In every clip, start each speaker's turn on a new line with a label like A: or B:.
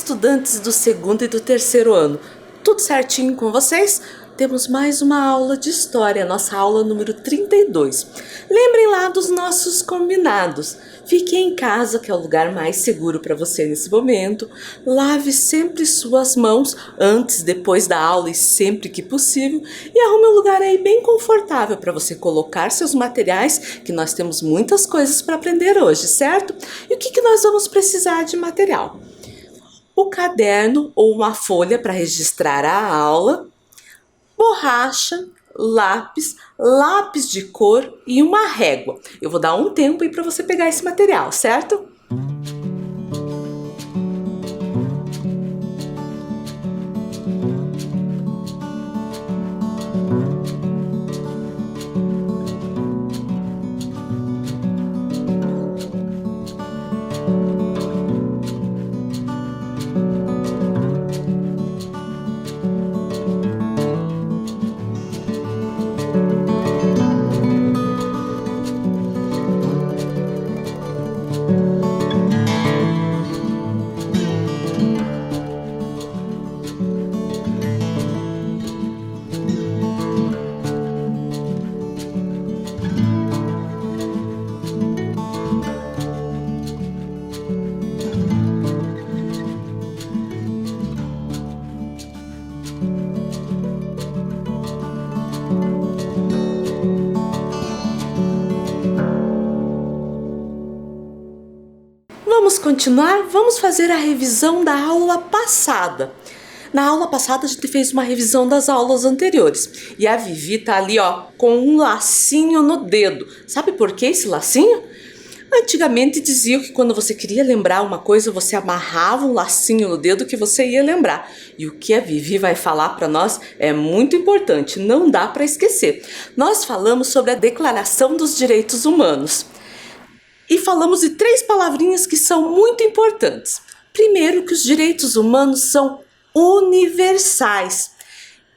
A: estudantes do segundo e do terceiro ano. Tudo certinho com vocês? Temos mais uma aula de história, nossa aula número 32. Lembrem lá dos nossos combinados. Fique em casa, que é o lugar mais seguro para você nesse momento. Lave sempre suas mãos antes, depois da aula e sempre que possível. E arrume um lugar aí bem confortável para você colocar seus materiais, que nós temos muitas coisas para aprender hoje, certo? E o que nós vamos precisar de material? O caderno ou uma folha para registrar a aula, borracha, lápis de cor e uma régua. Eu vou dar um tempo aí para você pegar esse material, certo? Vamos continuar? Vamos fazer a revisão da aula passada. Na aula passada a gente fez uma revisão das aulas anteriores. E a Vivi tá ali, ó, com um lacinho no dedo. Sabe por que esse lacinho? Antigamente diziam que quando você queria lembrar uma coisa, você amarrava um lacinho no dedo que você ia lembrar. E o que a Vivi vai falar para nós é muito importante, não dá para esquecer. Nós falamos sobre a Declaração dos Direitos Humanos. E falamos de 3 palavrinhas que são muito importantes. Primeiro, que os direitos humanos são universais.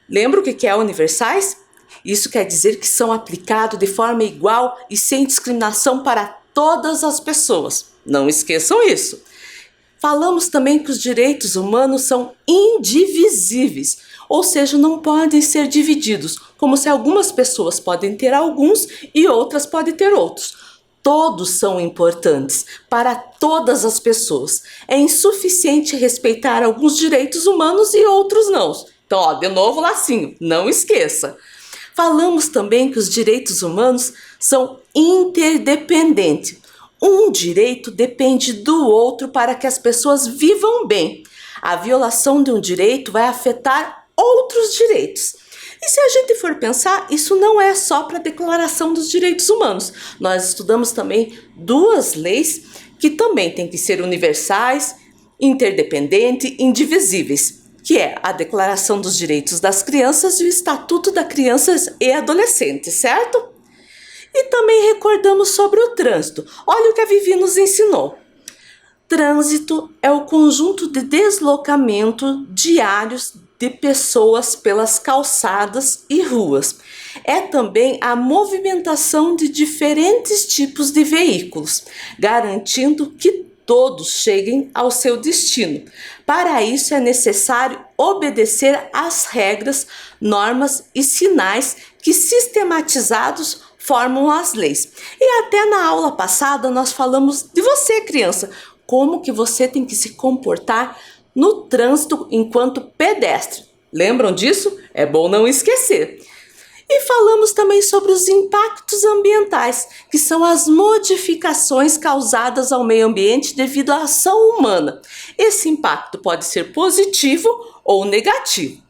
A: Lembra o que é universais? Isso quer dizer que são aplicados de forma igual e sem discriminação para todas as pessoas. Não esqueçam isso. Falamos também que os direitos humanos são indivisíveis, ou seja, não podem ser divididos, como se algumas pessoas podem ter alguns e outras podem ter outros. Todos são importantes para todas as pessoas. É insuficiente respeitar alguns direitos humanos e outros não. Então, ó, de novo lacinho, não esqueça. Falamos também que os direitos humanos são interdependentes. Um direito depende do outro para que as pessoas vivam bem. A violação de um direito vai afetar outros direitos. E se a gente for pensar, isso não é só para a Declaração dos Direitos Humanos. Nós estudamos também 2 leis que também têm que ser universais, interdependentes e indivisíveis, que é a Declaração dos Direitos das Crianças e o Estatuto das Crianças e Adolescentes, certo? E também recordamos sobre o trânsito. Olha o que a Vivi nos ensinou. Trânsito é o conjunto de deslocamento diários de pessoas pelas calçadas e ruas. É também a movimentação de diferentes tipos de veículos, garantindo que todos cheguem ao seu destino. Para isso é necessário obedecer às regras, normas e sinais que sistematizados formam as leis. E até na aula passada nós falamos de você, criança, como que você tem que se comportar no trânsito enquanto pedestre. Lembram disso? É bom não esquecer. E falamos também sobre os impactos ambientais, que são as modificações causadas ao meio ambiente devido à ação humana. Esse impacto pode ser positivo ou negativo.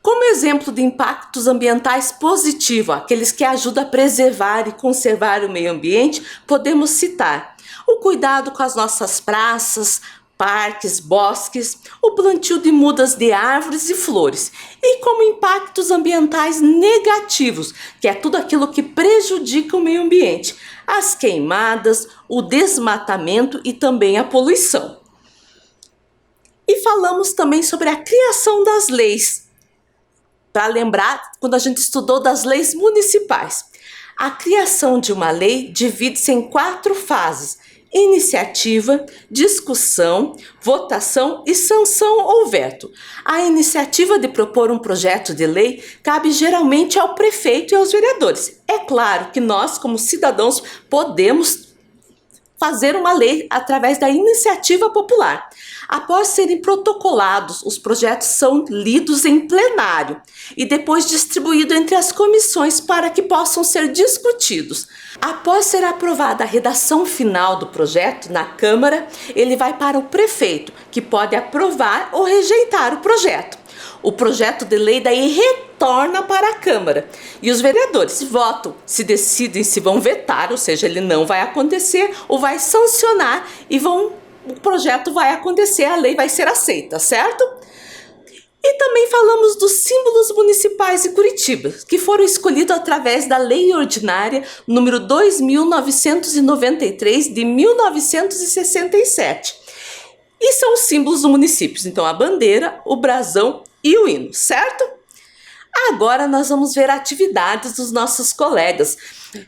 A: Como exemplo de impactos ambientais positivos, aqueles que ajudam a preservar e conservar o meio ambiente, podemos citar o cuidado com as nossas praças, parques, bosques, o plantio de mudas de árvores e flores. E como impactos ambientais negativos, que é tudo aquilo que prejudica o meio ambiente, as queimadas, o desmatamento e também a poluição. E falamos também sobre a criação das leis. Para lembrar, quando a gente estudou das leis municipais. A criação de uma lei divide-se em 4 fases. iniciativa, discussão, votação e sanção ou veto. A iniciativa de propor um projeto de lei cabe geralmente ao prefeito e aos vereadores. É claro que nós, como cidadãos, podemos fazer uma lei através da iniciativa popular. Após serem protocolados, os projetos são lidos em plenário e depois distribuídos entre as comissões para que possam ser discutidos. Após ser aprovada a redação final do projeto na Câmara, ele vai para o prefeito, que pode aprovar ou rejeitar o projeto. O projeto de lei daí retorna para a Câmara e os vereadores votam, se decidem se vão vetar, ou seja, ele não vai acontecer, ou vai sancionar e o projeto vai acontecer, a lei vai ser aceita, certo? E também falamos dos símbolos municipais de Curitiba, que foram escolhidos através da Lei Ordinária número 2.993 de 1967. E são os símbolos do município, então a bandeira, o brasão e o hino, certo? Agora nós vamos ver atividades dos nossos colegas.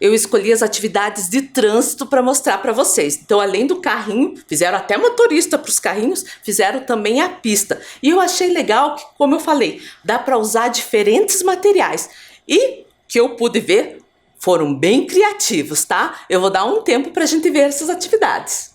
A: Eu escolhi as atividades de trânsito para mostrar para vocês. Então, além do carrinho, fizeram até motorista para os carrinhos, fizeram também a pista. E eu achei legal que, como eu falei, dá para usar diferentes materiais. E, que eu pude ver, foram bem criativos, tá? Eu vou dar um tempo para a gente ver essas atividades.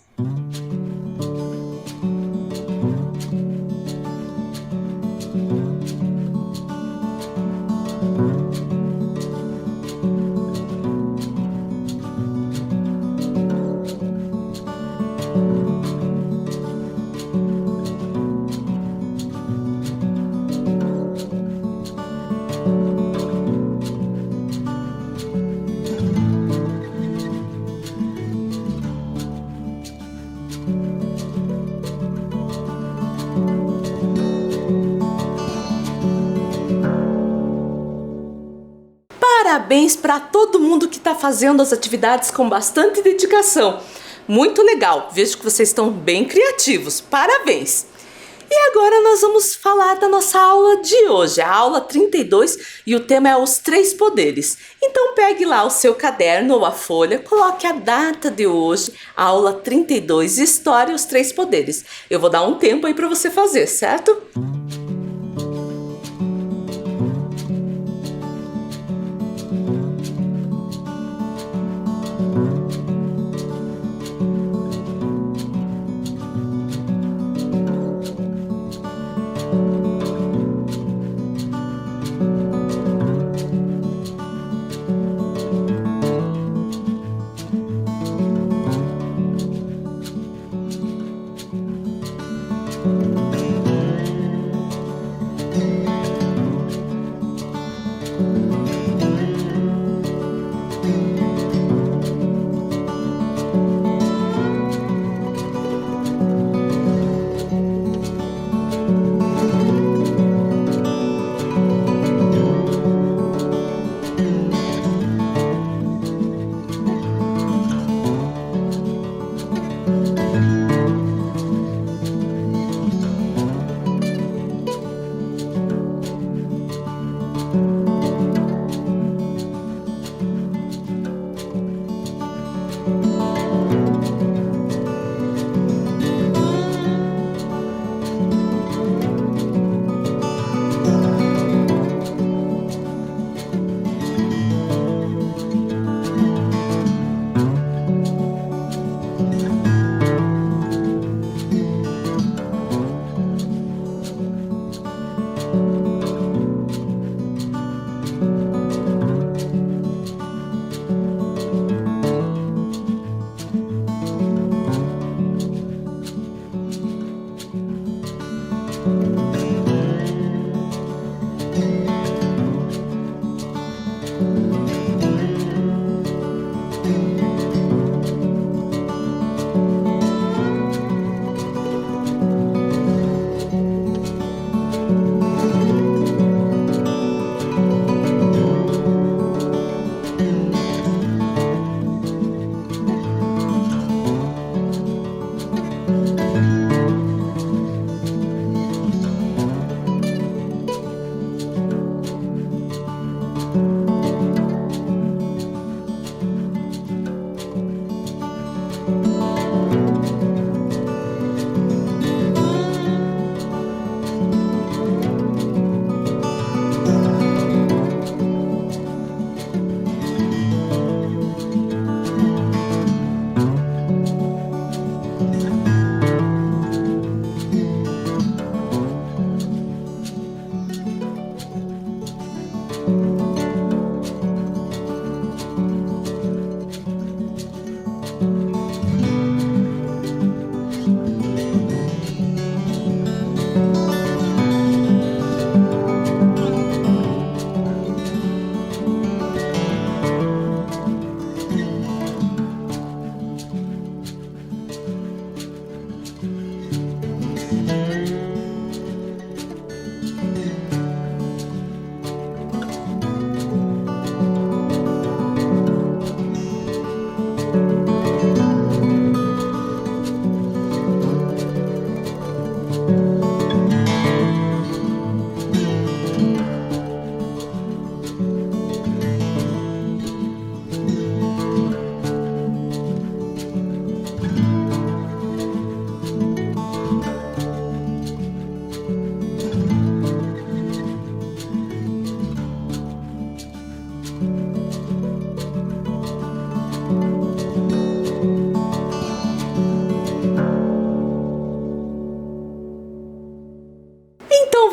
A: Parabéns para todo mundo que está fazendo as atividades com bastante dedicação. Muito legal, vejo que vocês estão bem criativos. Parabéns! E agora nós vamos falar da nossa aula de hoje, a aula 32, e o tema é os três poderes. Então pegue lá o seu caderno ou a folha, coloque a data de hoje, aula 32, História e os três poderes. Eu vou dar um tempo aí para você fazer, certo?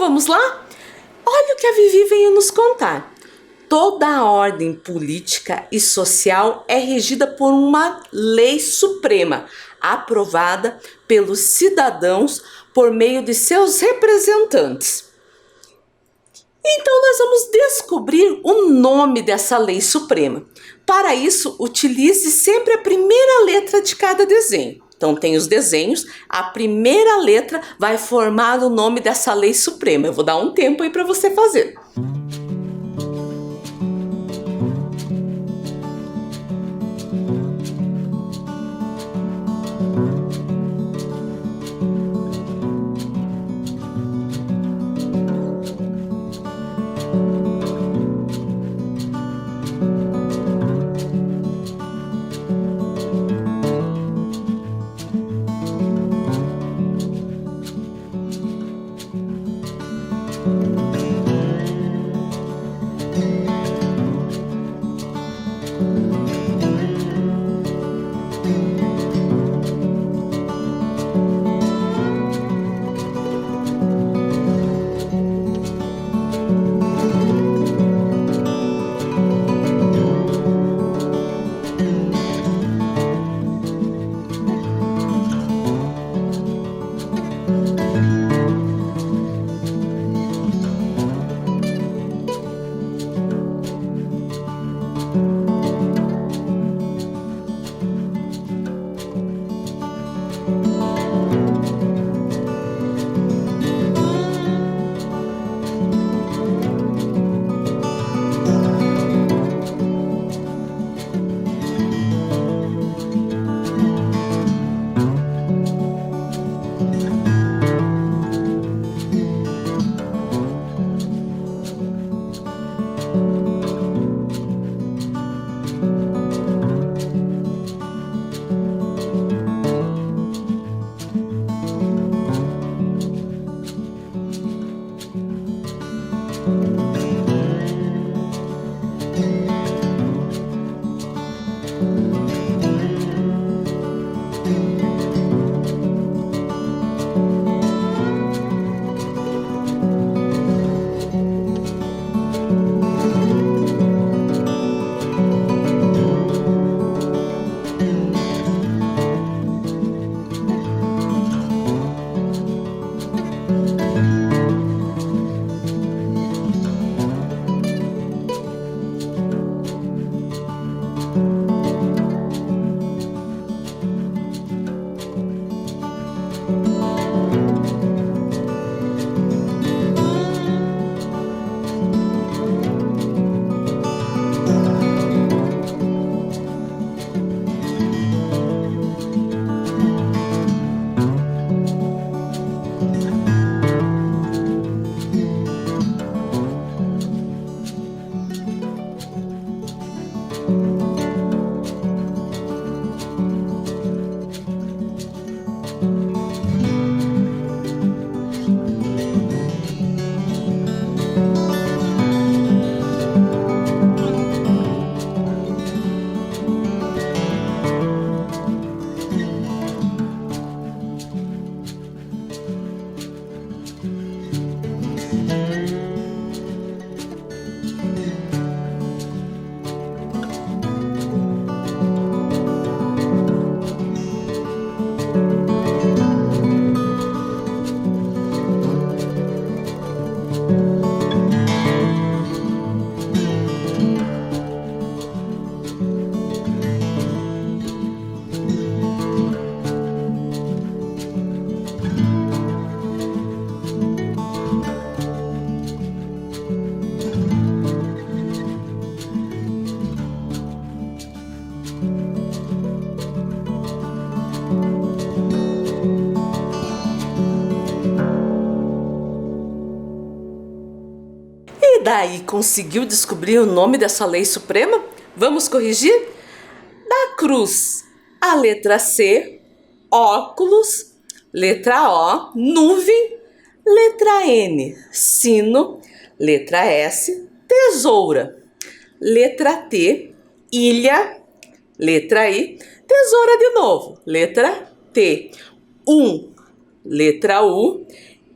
A: vamos lá? Olha o que a Vivi veio nos contar. Toda a ordem política e social é regida por uma lei suprema, aprovada pelos cidadãos por meio de seus representantes. Então, nós vamos descobrir o nome dessa lei suprema. Para isso, utilize sempre a primeira letra de cada desenho. Então, tem os desenhos, a primeira letra vai formar o nome dessa lei suprema. Eu vou dar um tempo aí para você fazer. E daí, conseguiu descobrir o nome dessa lei suprema? Vamos corrigir? Da cruz, a letra C, óculos, letra O, nuvem, letra N, sino, letra S, tesoura, letra T, ilha, letra I, tesoura de novo, letra T, letra U,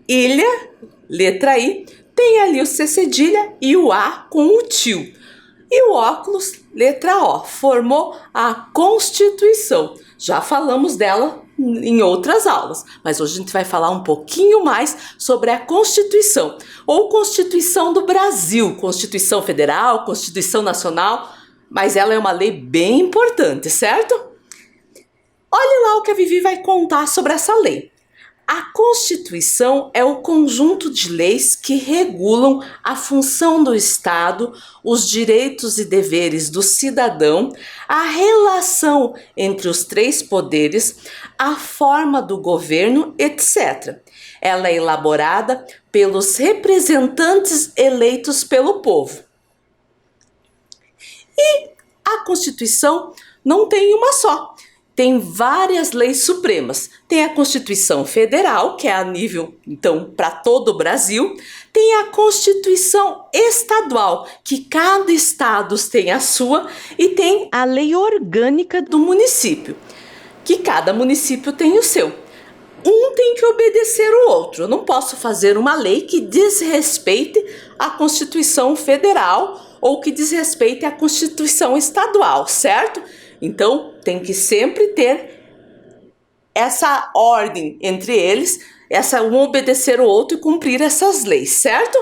A: ilha, letra I, tem ali o C cedilha e o A com o tio. E o óculos, letra O, formou a Constituição. Já falamos dela em outras aulas, mas hoje a gente vai falar um pouquinho mais sobre a Constituição, ou Constituição do Brasil, Constituição Federal, Constituição Nacional, mas ela é uma lei bem importante, certo? Olhe lá o que a Vivi vai contar sobre essa lei. A Constituição é o conjunto de leis que regulam a função do Estado, os direitos e deveres do cidadão, a relação entre os três poderes, a forma do governo, etc. Ela é elaborada pelos representantes eleitos pelo povo. E a Constituição não tem uma só. Tem várias leis supremas. Tem a Constituição Federal, que é a nível, então, para todo o Brasil. Tem a Constituição Estadual, que cada estado tem a sua. E tem a Lei Orgânica do município, que cada município tem o seu. Um tem que obedecer o outro. Eu não posso fazer uma lei que desrespeite a Constituição Federal ou que desrespeite a Constituição Estadual, certo? Então, tem que sempre ter essa ordem entre eles, um obedecer o outro e cumprir essas leis, certo?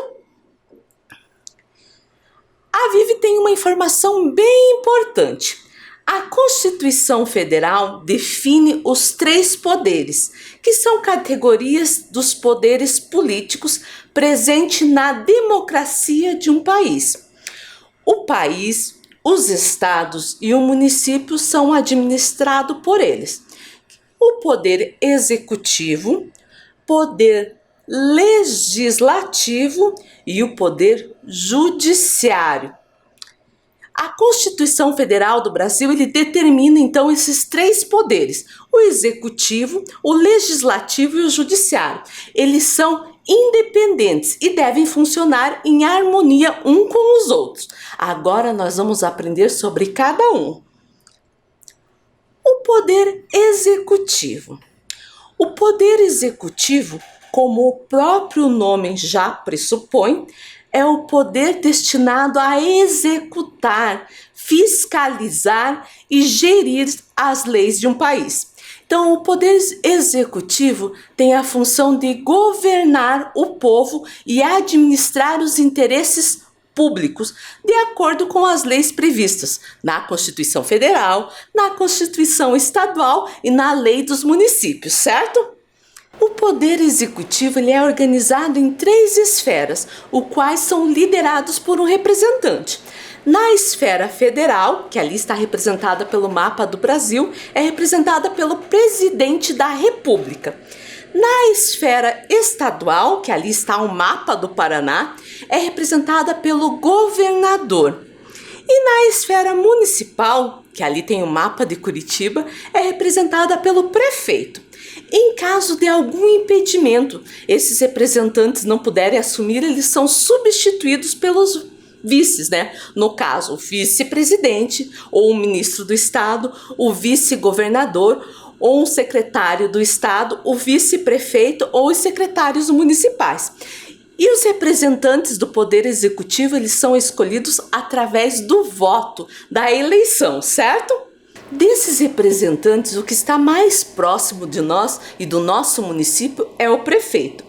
A: A Vivi tem uma informação bem importante. A Constituição Federal define os três poderes, que são categorias dos poderes políticos presentes na democracia de um país. O país, os estados e o município são administrados por eles. O poder executivo, poder legislativo e o poder judiciário. A Constituição Federal do Brasil, ele determina então esses três poderes, o executivo, o legislativo e o judiciário. Eles são independentes e devem funcionar em harmonia um com os outros. Agora nós vamos aprender sobre cada um. O poder executivo. O poder executivo, como o próprio nome já pressupõe, é o poder destinado a executar, fiscalizar e gerir as leis de um país. Então, o poder executivo tem a função de governar o povo e administrar os interesses públicos de acordo com as leis previstas na Constituição Federal, na Constituição Estadual e na Lei dos Municípios, certo? O poder executivo ele é organizado em três esferas, os quais são liderados por um representante. Na esfera federal, que ali está representada pelo mapa do Brasil, é representada pelo presidente da República. Na esfera estadual, que ali está o mapa do Paraná, é representada pelo governador. E na esfera municipal, que ali tem o mapa de Curitiba, é representada pelo prefeito. Em caso de algum impedimento, esses representantes não puderem assumir, eles são substituídos pelos vices, né? No caso, o vice-presidente, ou o ministro do estado, o vice-governador, ou um secretário do estado, o vice-prefeito ou os secretários municipais. E os representantes do poder executivo, eles são escolhidos através do voto, da eleição, certo? Desses representantes, o que está mais próximo de nós e do nosso município é o prefeito.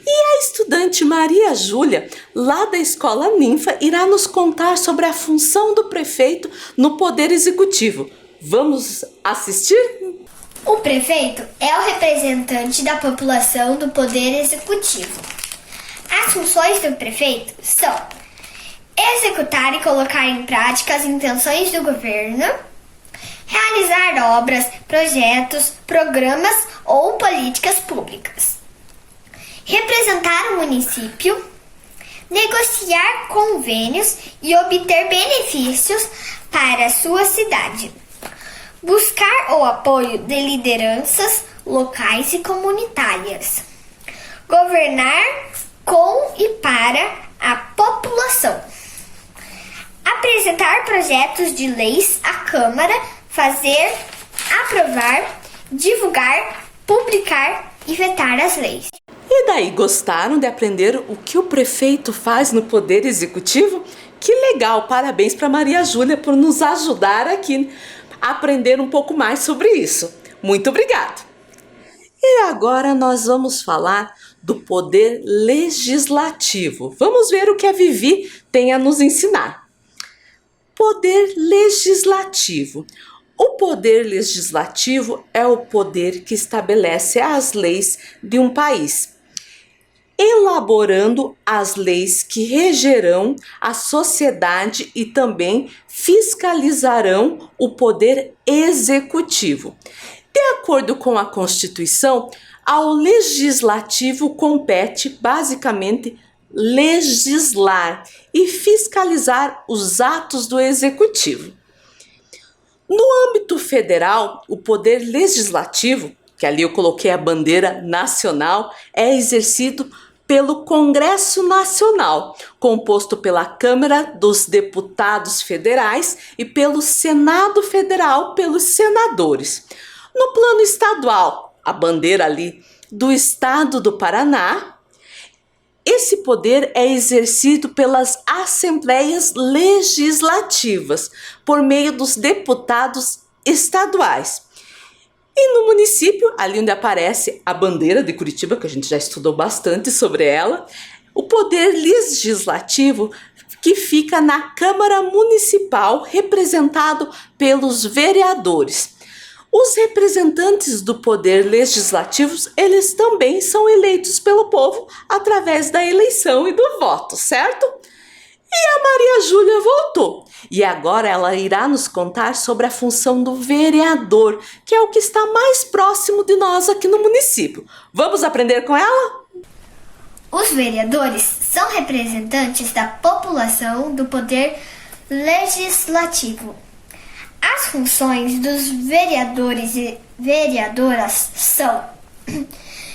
A: E a estudante Maria Júlia, lá da Escola Ninfa, irá nos contar sobre a função do prefeito no poder executivo. Vamos assistir?
B: O prefeito é o representante da população do poder executivo. As funções do prefeito são executar e colocar em prática as intenções do governo, realizar obras, projetos, programas ou políticas públicas, representar o município, negociar convênios e obter benefícios para a sua cidade, buscar o apoio de lideranças locais e comunitárias, governar com e para a população, apresentar projetos de leis à Câmara, fazer, aprovar, divulgar, publicar e vetar as leis.
A: E daí, gostaram de aprender o que o prefeito faz no Poder Executivo? Que legal! Parabéns para Maria Júlia por nos ajudar aqui a aprender um pouco mais sobre isso. Muito obrigada! E agora nós vamos falar do Poder Legislativo. Vamos ver o que a Vivi tem a nos ensinar. Poder Legislativo. O Poder Legislativo é o poder que estabelece as leis de um país, elaborando as leis que regerão a sociedade e também fiscalizarão o poder executivo. De acordo com a Constituição, ao Legislativo compete basicamente legislar e fiscalizar os atos do Executivo. No âmbito federal, o Poder Legislativo, que ali eu coloquei a bandeira nacional, é exercido pelo Congresso Nacional, composto pela Câmara dos Deputados Federais e pelo Senado Federal, pelos senadores. No plano estadual, a bandeira ali do estado do Paraná, esse poder é exercido pelas assembleias legislativas, por meio dos deputados estaduais. E no município, ali onde aparece a bandeira de Curitiba, que a gente já estudou bastante sobre ela, o poder legislativo que fica na Câmara Municipal, representado pelos vereadores. Os representantes do poder legislativo, eles também são eleitos pelo povo através da eleição e do voto, certo? E a Maria Júlia voltou. E agora ela irá nos contar sobre a função do vereador, que é o que está mais próximo de nós aqui no município. Vamos aprender com ela?
B: Os vereadores são representantes da população do poder legislativo. As funções dos vereadores e vereadoras são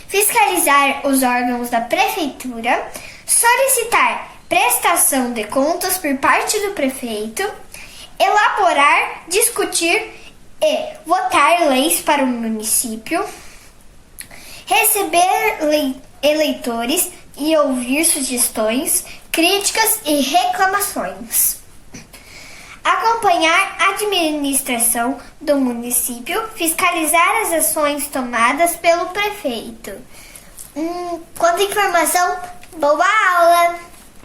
B: fiscalizar os órgãos da prefeitura, solicitar prestação de contas por parte do prefeito, elaborar, discutir e votar leis para o município, receber eleitores e ouvir sugestões, críticas e reclamações. Acompanhar a administração do município, fiscalizar as ações tomadas pelo prefeito. Quanta informação, boa aula!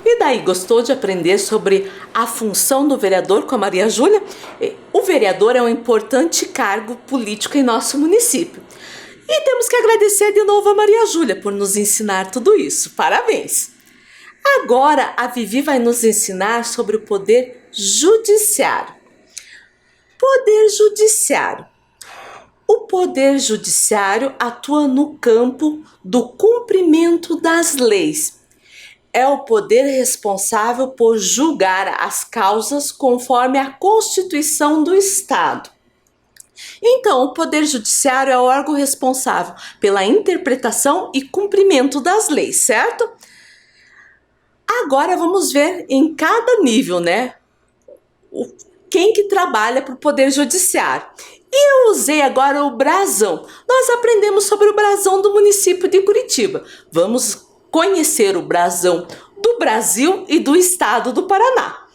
A: E daí, gostou de aprender sobre a função do vereador com a Maria Júlia? O vereador é um importante cargo político em nosso município. E temos que agradecer de novo a Maria Júlia por nos ensinar tudo isso. Parabéns! Agora a Vivi vai nos ensinar sobre o poder judiciário. Poder judiciário. O poder judiciário atua no campo do cumprimento das leis. É o poder responsável por julgar as causas conforme a Constituição do Estado. Então, o Poder Judiciário é o órgão responsável pela interpretação e cumprimento das leis, certo? Agora vamos ver em cada nível, né? Quem que trabalha para o Poder Judiciário. E eu usei agora o brasão. Nós aprendemos sobre o brasão do município de Curitiba. Vamos conhecer o brasão do Brasil e do estado do Paraná.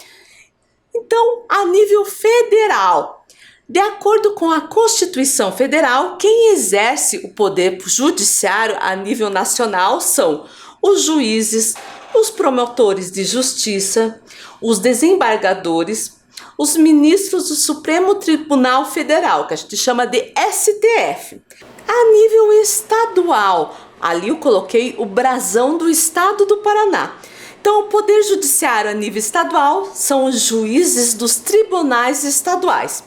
A: Então, a nível federal, de acordo com a Constituição Federal, quem exerce o poder judiciário a nível nacional são os juízes, os promotores de justiça, os desembargadores, os ministros do Supremo Tribunal Federal, que a gente chama de STF. A nível estadual, ali eu coloquei o brasão do estado do Paraná. Então, o Poder Judiciário a nível estadual são os juízes dos tribunais estaduais.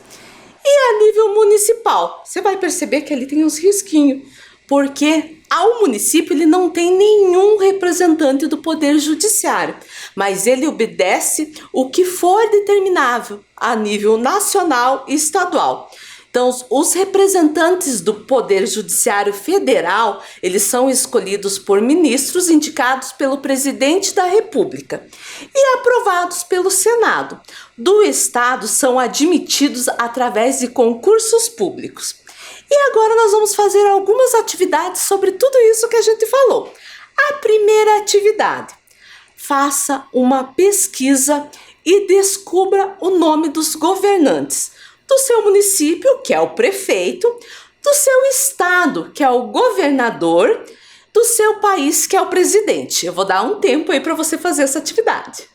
A: E a nível municipal, você vai perceber que ali tem uns risquinhos, porque ao município ele não tem nenhum representante do Poder Judiciário, mas ele obedece o que for determinável a nível nacional e estadual. Então, os representantes do Poder Judiciário Federal, eles são escolhidos por ministros indicados pelo presidente da República e aprovados pelo Senado. Do Estado são admitidos através de concursos públicos. E agora nós vamos fazer algumas atividades sobre tudo isso que a gente falou. A primeira atividade: faça uma pesquisa e descubra o nome dos governantes do seu município, que é o prefeito, do seu estado, que é o governador, do seu país, que é o presidente. Eu vou dar um tempo aí para você fazer essa atividade.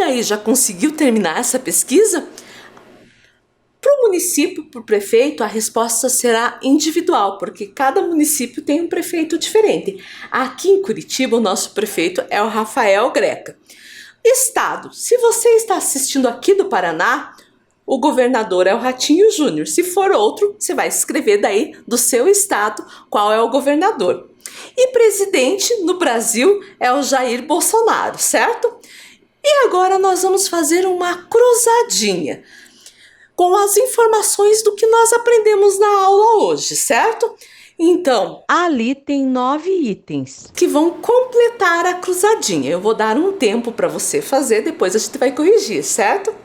A: Daí, já conseguiu terminar essa pesquisa? Para o município, para o prefeito, a resposta será individual, porque cada município tem um prefeito diferente. Aqui em Curitiba, o nosso prefeito é o Rafael Greca. Estado: se você está assistindo aqui do Paraná, o governador é o Ratinho Júnior. Se for outro, você vai escrever daí do seu estado qual é o governador. E presidente no Brasil é o Jair Bolsonaro, certo? E agora nós vamos fazer uma cruzadinha com as informações do que nós aprendemos na aula hoje, certo? Então, ali tem 9 itens que vão completar a cruzadinha. Eu vou dar um tempo para você fazer, depois a gente vai corrigir, certo?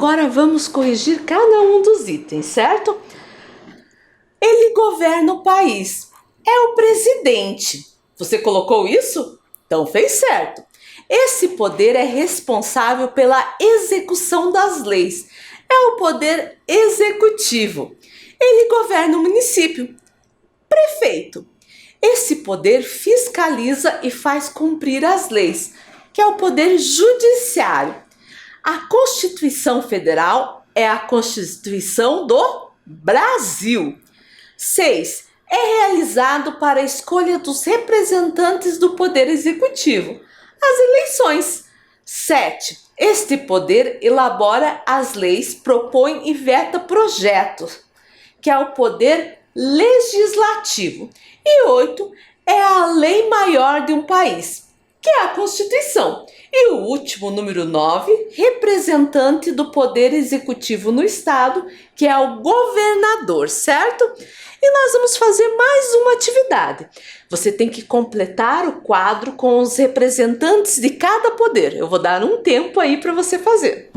A: agora vamos corrigir cada um dos itens, certo? Ele governa o país. É o presidente. Você colocou isso? Então fez certo. Esse poder é responsável pela execução das leis. É o poder executivo. Ele governa o município. Prefeito. Esse poder fiscaliza e faz cumprir as leis, que é o poder judiciário. A Constituição Federal é a Constituição do Brasil. 6. É realizado para a escolha dos representantes do Poder Executivo, as eleições. 7. Este poder elabora as leis, propõe e veta projetos, que é o Poder Legislativo. E 8. É a lei maior de um país, que é a Constituição. E o último, número 9, representante do Poder Executivo no Estado, que é o governador, certo? E nós vamos fazer mais uma atividade. Você tem que completar o quadro com os representantes de cada poder. Eu vou dar um tempo aí para você fazer.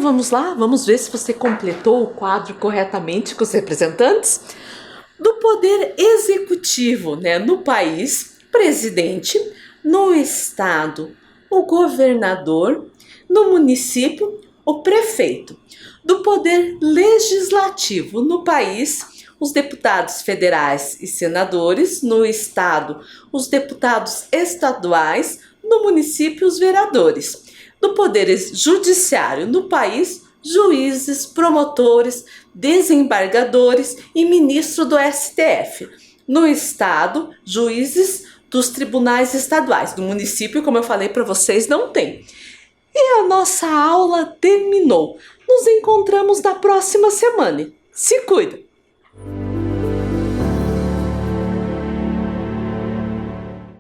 A: Então vamos lá, vamos ver se você completou o quadro corretamente com os representantes. Do poder executivo, né? No país, presidente; no estado, o governador; no município, o prefeito. Do poder legislativo no país, os deputados federais e senadores; no estado, os deputados estaduais; no município, os vereadores. Do poder judiciário no país, juízes, promotores, desembargadores e ministro do STF. No estado, juízes dos tribunais estaduais. No município, como eu falei para vocês, não tem. E a nossa aula terminou. Nos encontramos na próxima semana. Se cuida!